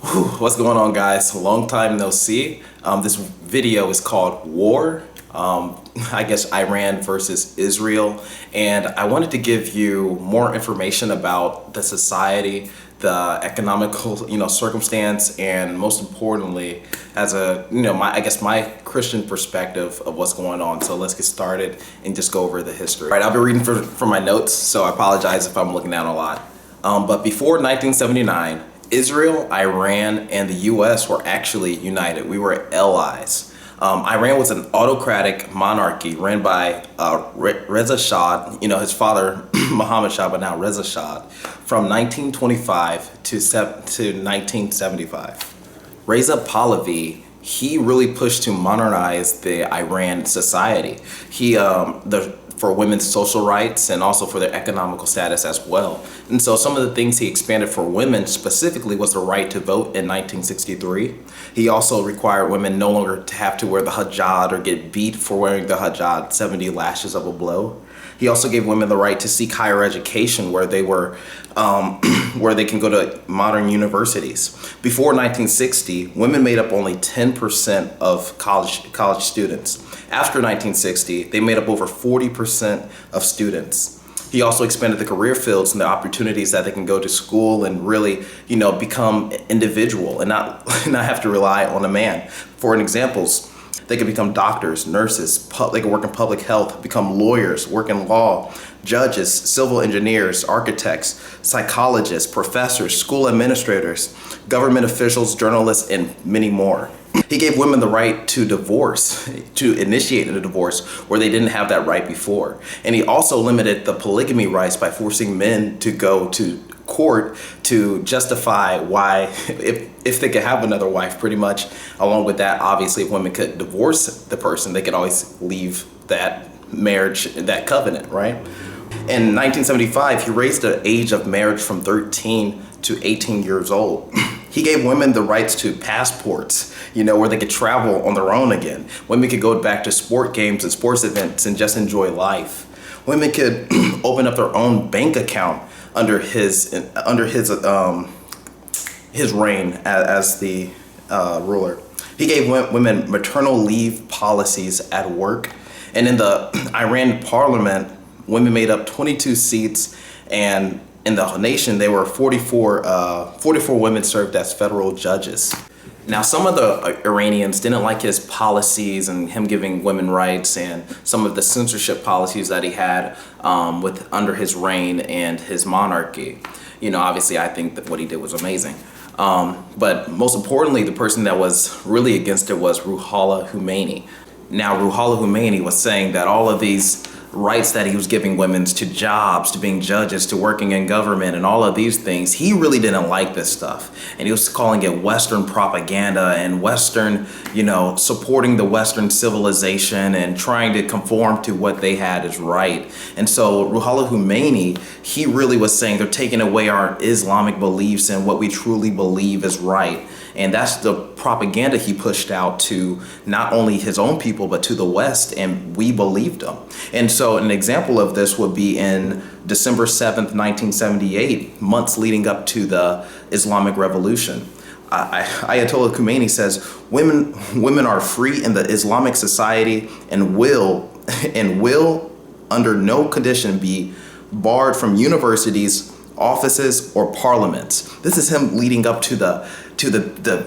What's going on, guys? Long time no see. This video is called War. I guess Iran versus Israel, and I wanted to give you more information about the society, the economical, circumstance, and most importantly, as a, my Christian perspective of what's going on. So let's get started and just go over the history. All right, I'll be reading from my notes, so I apologize if I'm looking down a lot. But before 1979. Israel, Iran, and the U.S. were actually united. We were allies. Iran was an autocratic monarchy ran by Reza Shah, his father, Mohammed Shah, but now Reza Shah, from 1925 to 1975. Reza Pahlavi, he really pushed to modernize the Iran society. For women's social rights and also for their economical status as well. And so some of the things he expanded for women specifically was the right to vote in 1963. He also required women no longer to have to wear the hijab or get beat for wearing the hijab, 70 lashes of a blow. He also gave women the right to seek higher education where they were, where they can go to modern universities. Before 1960, women made up only 10% of college students. After 1960, they made up over 40% of students. He also expanded the career fields and the opportunities that they can go to school and really, become individual and not have to rely on a man. For examples, they could become doctors, nurses, they could work in public health, become lawyers, work in law, judges, civil engineers, architects, psychologists, professors, school administrators, government officials, journalists, and many more. He gave women the right to divorce, to initiate a divorce where they didn't have that right before. And he also limited the polygamy rights by forcing men to go to court to justify why, if they could have another wife, pretty much. Along with that, obviously, if women could divorce the person, they could always leave that marriage, that covenant, right? In 1975, he raised the age of marriage from 13 to 18 years old. He gave women the rights to passports, where they could travel on their own again. Women could go back to sport games and sports events and just enjoy life. Women could open up their own bank account under his reign as the ruler. He gave women maternal leave policies at work. And in the Iran parliament, women made up 22 seats, and in the nation, there were 44 women served as federal judges. Now, some of the Iranians didn't like his policies and him giving women rights and some of the censorship policies that he had under his reign and his monarchy. Obviously, I think that what he did was amazing. But most importantly, the person that was really against it was Ruhollah Khomeini. Now, Ruhollah Khomeini was saying that all of these rights that he was giving women to jobs, to being judges, to working in government, and all of these things, he really didn't like this stuff. And he was calling it Western propaganda and Western, supporting the Western civilization and trying to conform to what they had as right. And so Ruhollah Khomeini, he really was saying they're taking away our Islamic beliefs and what we truly believe is right. And that's the propaganda he pushed out to not only his own people, but to the West, and we believed him. And so an example of this would be in December 7th, 1978, months leading up to the Islamic Revolution. Ayatollah Khomeini says, women are free in the Islamic society and will under no condition be barred from universities, offices, or parliaments. This is him leading up to the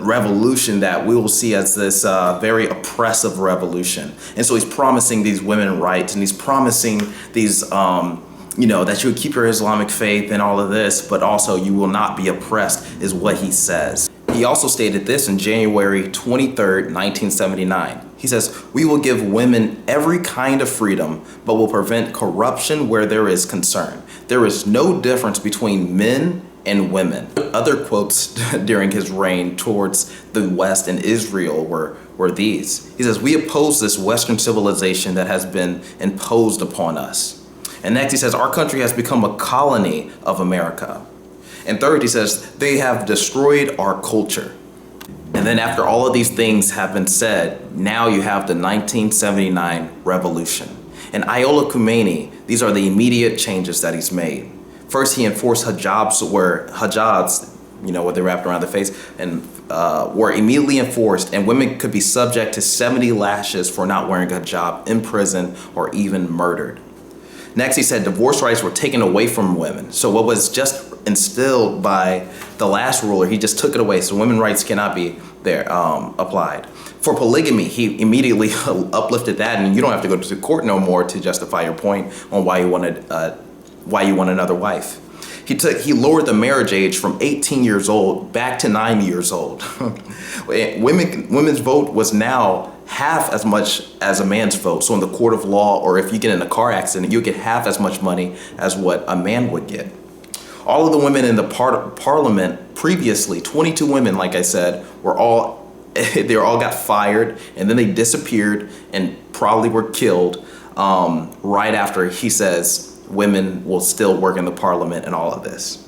revolution that we will see as this very oppressive revolution. And so he's promising these women rights, and he's promising these, that you would keep your Islamic faith and all of this, but also you will not be oppressed, is what he says. He also stated this in January 23rd, 1979. He says, "We will give women every kind of freedom, but will prevent corruption where there is concern. There is no difference between men and women." Other quotes during his reign towards the West and Israel were these. He says, "We oppose this Western civilization that has been imposed upon us." And next he says, "Our country has become a colony of America." And third, he says, "They have destroyed our culture." And then after all of these things have been said, now you have the 1979 revolution. And Ayatollah Khomeini, these are the immediate changes that he's made. First, he enforced hijabs what they wrapped around the face, and were immediately enforced, and women could be subject to 70 lashes for not wearing a hijab, in prison, or even murdered. Next, he said divorce rights were taken away from women. So what was just instilled by the last ruler, he just took it away. So women's rights cannot be there applied. For polygamy, he immediately uplifted that, and you don't have to go to court no more to justify your point on why you want another wife. He lowered the marriage age from 18 years old back to 9 years old. Women's vote was now half as much as a man's vote. So in the court of law, or if you get in a car accident, you get half as much money as what a man would get. All of the women in the parliament previously, 22 women, like I said, they all got fired, and then they disappeared and probably were killed right after he says women will still work in the parliament and all of this.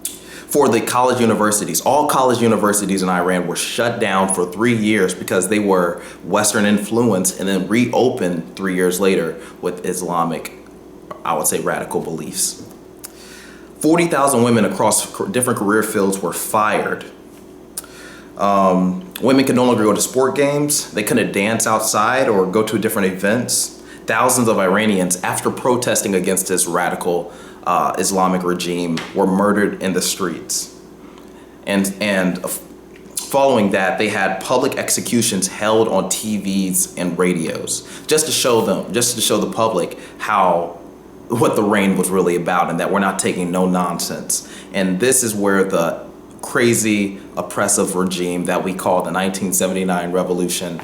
For the college universities, all college universities in Iran were shut down for 3 years because they were Western influenced, and then reopened 3 years later with Islamic, I would say, radical beliefs. 40,000 women across different career fields were fired. Women could no longer go to sport games. They couldn't dance outside or go to different events. Thousands of Iranians, after protesting against this radical Islamic regime, were murdered in the streets. And following that, they had public executions held on TVs and radios, just to show the public what the reign was really about, and that we're not taking no nonsense. And this is where the crazy oppressive regime that we call the 1979 revolution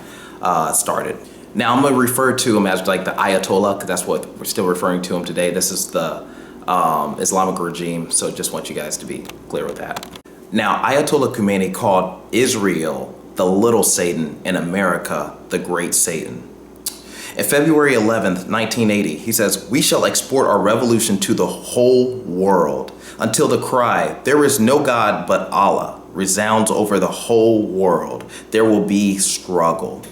started. Now I'm going to refer to him as like the Ayatollah, because that's what we're still referring to him today. This is the Islamic regime, so just want you guys to be clear with that. Now, Ayatollah Khomeini called Israel the little Satan and America the great Satan. In February 11th, 1980, he says, "We shall export our revolution to the whole world until the cry, 'There is no God but Allah,' resounds over the whole world. There will be struggle."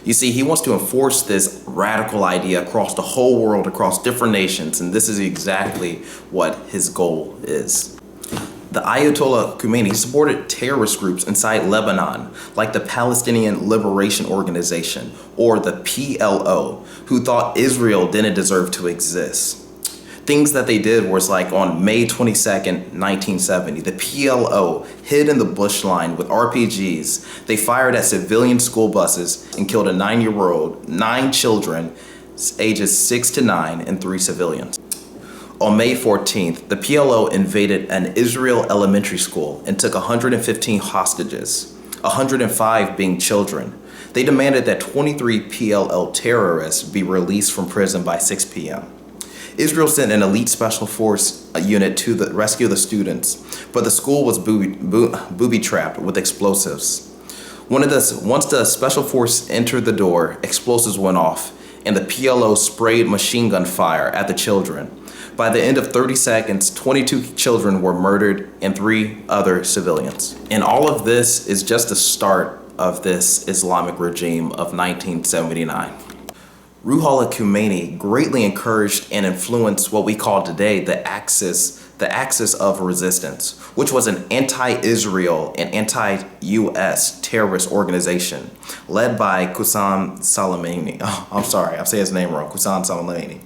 You see, he wants to enforce this radical idea across the whole world, across different nations, and this is exactly what his goal is. The Ayatollah Khomeini supported terrorist groups inside Lebanon, like the Palestinian Liberation Organization, or the PLO, who thought Israel didn't deserve to exist. Things that they did was like on May 22nd, 1970, the PLO hid in the bush line with RPGs. They fired at civilian school buses and killed 9 children, ages 6 to 9, and 3 civilians. On May 14th, the PLO invaded an Israel elementary school and took 115 hostages, 105 being children. They demanded that 23 PLO terrorists be released from prison by 6 p.m. Israel sent an elite special force unit to rescue the students, but the school was booby-trapped with explosives. Once the special force entered the door, explosives went off, and the PLO sprayed machine gun fire at the children. By the end of 30 seconds, 22 children were murdered and 3 other civilians. And all of this is just the start of this Islamic regime of 1979. Ruhollah Khomeini greatly encouraged and influenced what we call today the Axis of Resistance, which was an anti-Israel and anti-US terrorist organization led by Qasem Soleimani. Oh, I'm sorry, I'm saying his name wrong, Qasem Soleimani.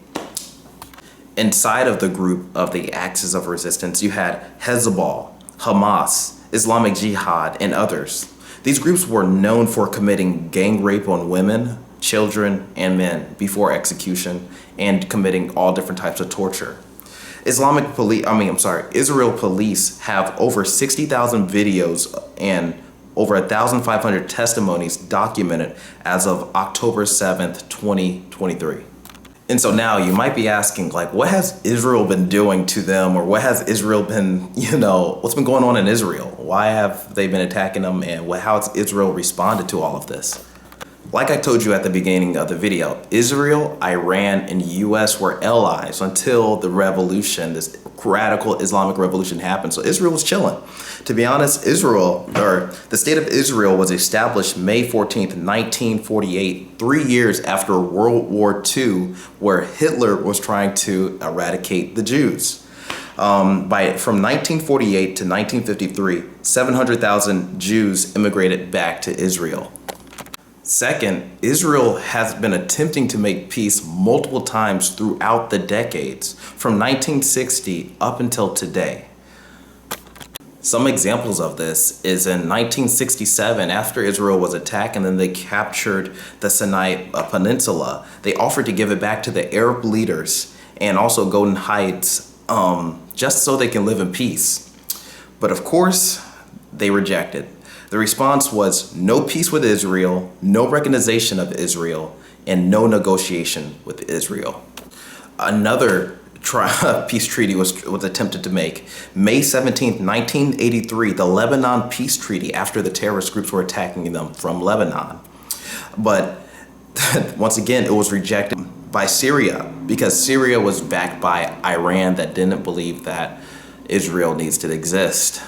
Inside of the group of the Axis of Resistance, you had Hezbollah, Hamas, Islamic Jihad, and others. These groups were known for committing gang rape on women, children, and men before execution, and committing all different types of torture. Israel police have over 60,000 videos and over 1,500 testimonies documented as of October 7th, 2023. And so now you might be asking, like, what has Israel been doing to them, or what has Israel been, what's been going on in Israel? Why have they been attacking them, and how has Israel responded to all of this? Like I told you at the beginning of the video, Israel, Iran, and US were allies until the revolution, this radical Islamic revolution happened. So Israel was chilling. To be honest, the state of Israel was established May 14th, 1948, 3 years after World War II, where Hitler was trying to eradicate the Jews. From 1948 to 1953, 700,000 Jews immigrated back to Israel. Second, Israel has been attempting to make peace multiple times throughout the decades, from 1960 up until today. Some examples of this is in 1967, after Israel was attacked and then they captured the Sinai Peninsula, they offered to give it back to the Arab leaders and also Golden Heights, just so they can live in peace. But of course, they rejected. The response was no peace with Israel, no recognition of Israel, and no negotiation with Israel. Another peace treaty was attempted to make. May 17th, 1983, the Lebanon peace treaty, after the terrorist groups were attacking them from Lebanon. But once again, it was rejected by Syria because Syria was backed by Iran that didn't believe that Israel needs to exist.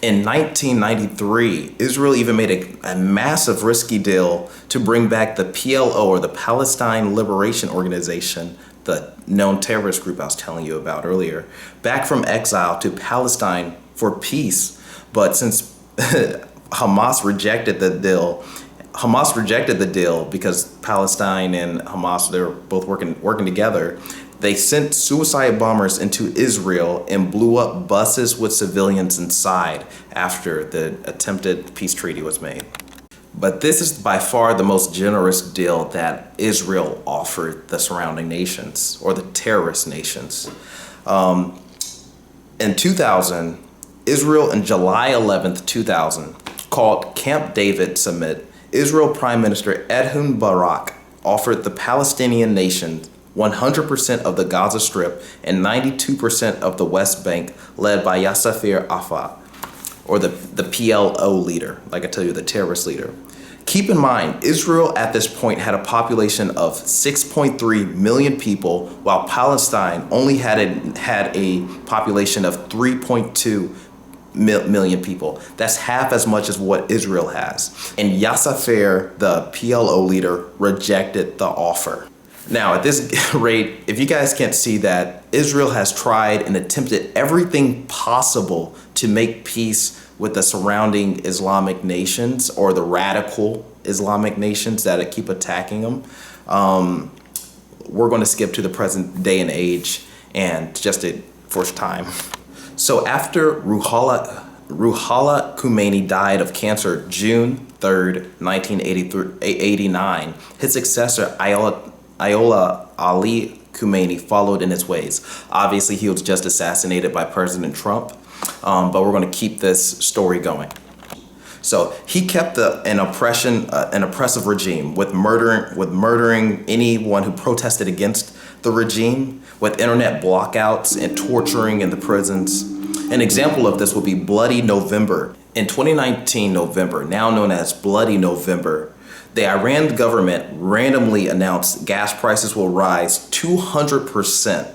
In 1993, Israel even made a massive risky deal to bring back the PLO, or the Palestine Liberation Organization, the known terrorist group I was telling you about earlier, back from exile to Palestine for peace. But since Hamas rejected the deal because Palestine and Hamas, they're both working together. They sent suicide bombers into Israel and blew up buses with civilians inside after the attempted peace treaty was made. But this is by far the most generous deal that Israel offered the surrounding nations, or the terrorist nations. In 2000, Israel, on July 11th, 2000, called Camp David Summit, Israel Prime Minister Ehud Barak offered the Palestinian nation 100% of the Gaza Strip and 92% of the West Bank, led by Yasser Arafat, or the PLO leader, like I tell you, the terrorist leader. Keep in mind, Israel at this point had a population of 6.3 million people, while Palestine only had a population of 3.2 million people. That's half as much as what Israel has. And Yasser, the PLO leader, rejected the offer. Now, at this rate, if you guys can't see that, Israel has tried and attempted everything possible to make peace with the surrounding Islamic nations, or the radical Islamic nations that keep attacking them. We're going to skip to the present day and age, and just for time. So after Ruhollah Khomeini died of cancer June 3rd, 1989, his successor Ayatollah Ali Khomeini followed in his ways. Obviously, he was just assassinated by President Trump, but we're going to keep this story going. So he kept an oppressive regime with murdering anyone who protested against the regime, with internet blockouts and torturing in the prisons. An example of this would be Bloody November. In 2019 November, now known as Bloody November, the Iran government randomly announced gas prices will rise 200%.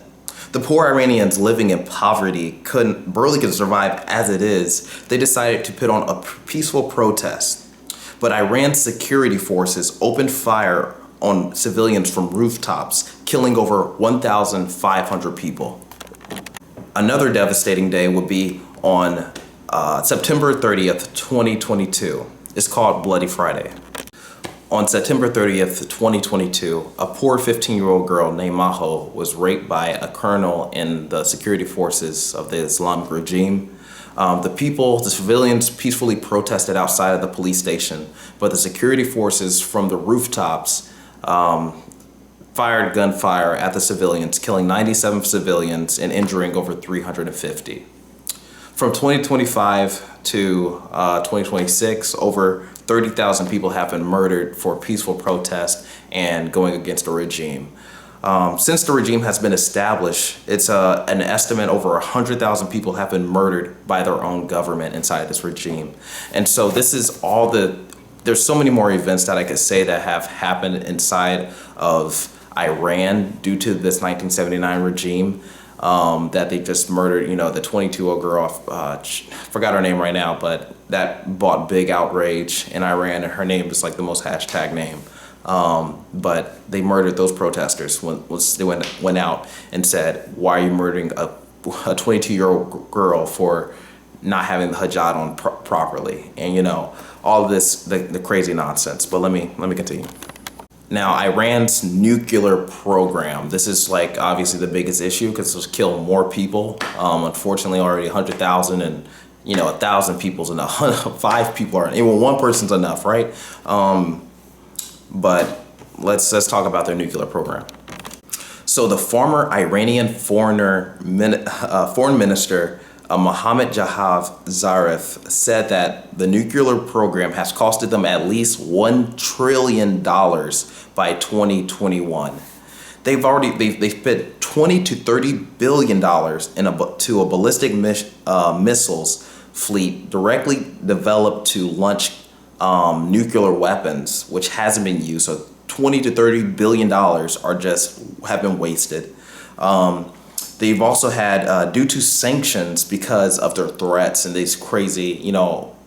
The poor Iranians living in poverty barely could survive as it is. They decided to put on a peaceful protest. But Iran's security forces opened fire on civilians from rooftops, killing over 1,500 people. Another devastating day would be on September 30th, 2022. It's called Bloody Friday. On September 30th, 2022, a poor 15-year-old girl named Maho was raped by a colonel in the security forces of the Islamic regime. The civilians peacefully protested outside of the police station, but the security forces from the rooftops fired gunfire at the civilians, killing 97 civilians and injuring over 350. From 2025 to 2026, over 30,000 people have been murdered for peaceful protest and going against the regime. Since the regime has been established, it's an estimate over 100,000 people have been murdered by their own government inside this regime. And so this is there's so many more events that I could say that have happened inside of Iran due to this 1979 regime. That they just murdered, the 22-year-old girl, forgot her name right now, but that brought big outrage in Iran, and her name is like the most hashtag name. But they murdered those protesters when they went out and said, why are you murdering a a 22-year-old girl for not having the hijab on properly, and all of this, the crazy nonsense. But let me continue. Now, Iran's nuclear program. This is like obviously the biggest issue because it's kill more people. Unfortunately, already 100,000, and 1,000 people's enough. 5 people are even one person's enough, right? But let's talk about their nuclear program. So the former Iranian foreign minister Mohammad Javad Zarif said that the nuclear program has costed them at least $1 trillion by 2021. They spent 20 to 30 billion dollars to a ballistic missiles fleet directly developed to launch nuclear weapons, which hasn't been used. So 20 to 30 billion dollars have been wasted. They've also had, due to sanctions because of their threats and these crazy,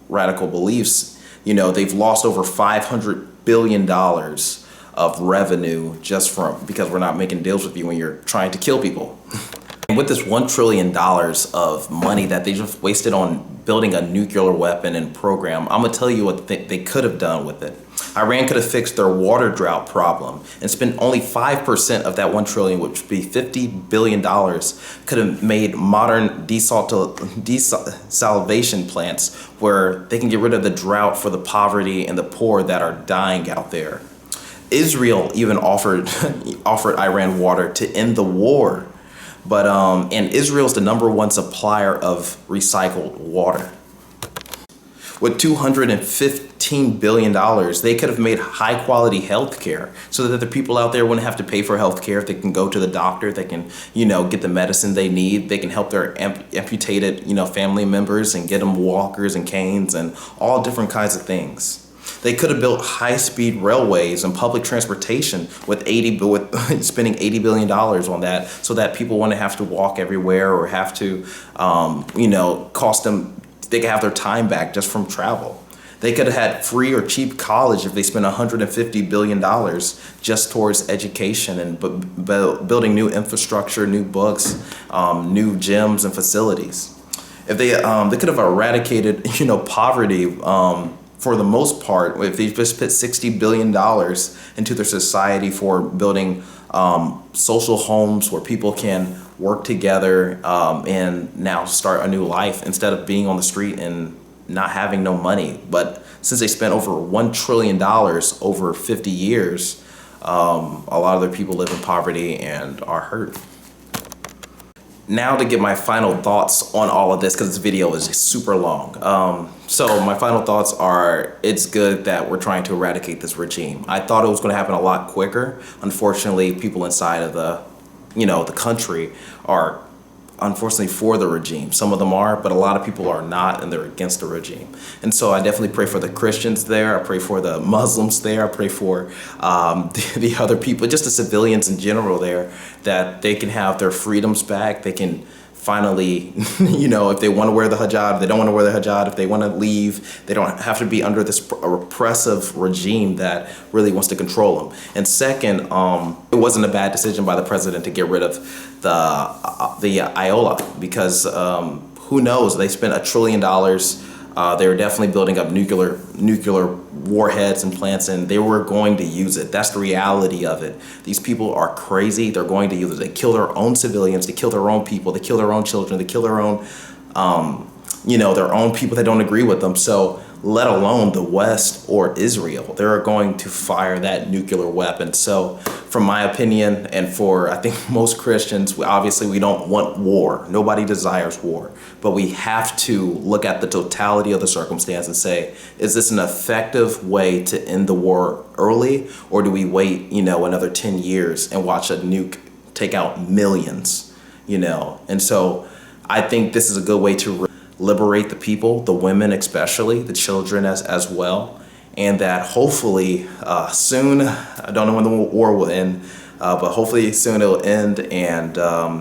radical beliefs, they've lost over $500 billion of revenue just because we're not making deals with you when you're trying to kill people. And with this $1 trillion of money that they just wasted on building a nuclear weapon and program, I'm gonna tell you what they could have done with it. Iran could have fixed their water drought problem and spent only 5% of that $1 trillion, which would be $50 billion, could have made modern desalination plants where they can get rid of the drought for the poverty and the poor that are dying out there. Israel even offered Iran water to end the war. But and Israel's the #1 supplier of recycled water. With $215 billion, they could have made high quality health care so that the people out there wouldn't have to pay for health care. If they can go to the doctor, they can, get the medicine they need. They can help their amputated, family members and get them walkers and canes and all different kinds of things. They could have built high-speed railways and public transportation with spending $80 billion on that, so that people wouldn't have to walk everywhere or have to, cost them. They could have their time back just from travel. They could have had free or cheap college if they spent $150 billion just towards education and building new infrastructure, new books, new gyms and facilities. If they could have eradicated, poverty. For the most part, if they just put $60 billion into their society for building social homes where people can work together and now start a new life instead of being on the street and not having no money. But since they spent over $1 trillion over 50 years, a lot of their people live in poverty and are hurt. Now to get my final thoughts on all of this, because this video is super long. So my final thoughts are, it's good that we're trying to eradicate this regime. I thought it was going to happen a lot quicker. Unfortunately, people inside of the country are unfortunately for the regime. Some of them are, but a lot of people are not, and they're against the regime. And so I definitely pray for the Christians there. I pray for the Muslims there. I pray for the other people, just the civilians in general there, that they can have their freedoms back. They can finally, if they want to wear the hijab, if they don't want to wear the hijab, if they want to leave, they don't have to be under this repressive regime that really wants to control them. And second, it wasn't a bad decision by the president to get rid of the IOLA, because who knows, they spent $1 trillion. They were definitely building up nuclear warheads and plants, and they were going to use it. That's the reality of it. These people are crazy. They're going to use it. They kill their own civilians. They kill their own people. They kill their own children. They kill their own, their own people that don't agree with them. So let alone the West or Israel, they're going to fire that nuclear weapon. So from my opinion, and for I think most Christians, obviously we don't want war. Nobody desires war. But we have to look at the totality of the circumstance and say, is this an effective way to end the war early? Or do we wait, another 10 years and watch a nuke take out millions, And so I think this is a good way to liberate the people, the women especially, the children as well. And that hopefully soon, I don't know when the war will end, but hopefully soon it'll end, and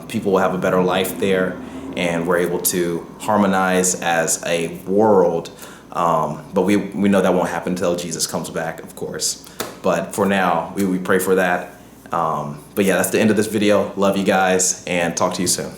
people will have a better life there, and we're able to harmonize as a world. But we know that won't happen until Jesus comes back, of course. But for now, we pray for that. But yeah, that's the end of this video. Love you guys, and talk to you soon.